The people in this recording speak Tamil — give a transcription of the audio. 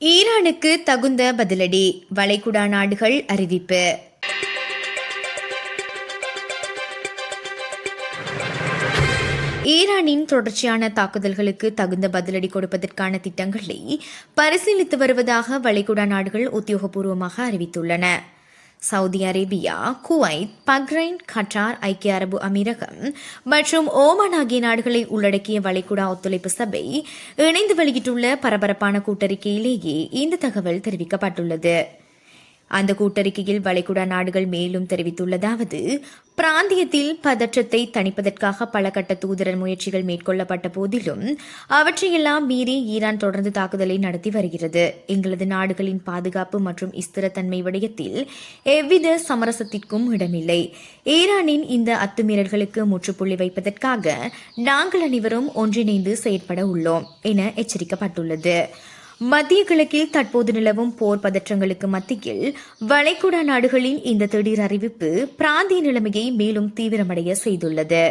ஈரானுக்கு தகுந்த பதிலடி, வளைகுடா நாடுகள் அறிவிப்பு. ஈரானின் தொடர்ச்சியான தாக்குதல்களுக்கு தகுந்த பதிலடி கொடுப்பதற்கான திட்டங்களை பரிசீலித்து வருவதாக வளைகுடா நாடுகள் உத்தியோகபூர்வமாக அறிவித்துள்ளன. Saudi Arabia, Kuwait, Bahrain, Qatar, ஐக்கிய அரபு அமீரகம் மற்றும் ஓமான் ஆகிய நாடுகளை உள்ளடக்கிய வளைகுடா ஒத்துழைப்பு சபை இணைந்து வெளியிட்டுள்ள பரபரப்பான கூட்டறிக்கையிலேயே இந்த தகவல் தெரிவிக்கப்பட்டுள்ளது. அந்த கூட்டறிக்கையில் வளைகுடா நாடுகள் மேலும் தெரிவித்துள்ளதாவது: பிராந்தியத்தில் பதற்றத்தை தணிப்பதற்காக பல கட்ட தூதரர் முயற்சிகள் மேற்கொள்ளப்பட்ட போதிலும் அவற்றையெல்லாம் மீறி ஈரான் தொடர்ந்து தாக்குதலை நடத்தி வருகிறது. எங்களது நாடுகளின் பாதுகாப்பு மற்றும் ஸ்திரத்தன்மை விடயத்தில் எவ்வித சமரசத்திற்கும் இடமில்லை. ஈரானின் இந்த அத்துமீறல்களுக்கு முற்றுப்புள்ளி வைப்பதற்காக நாங்கள் அனைவரும் ஒன்றிணைந்து செயற்பட உள்ளோம் என எச்சரிக்கப்பட்டுள்ளது. மத்திய கிழக்கில் தற்போது நிலவும் போர் பதற்றங்களுக்கு மத்தியில் வளைகுடா நாடுகளின் இந்த திடீர் அறிவிப்பு பிராந்திய நிலைமையை மேலும் தீவிரமடைய செய்துள்ளது.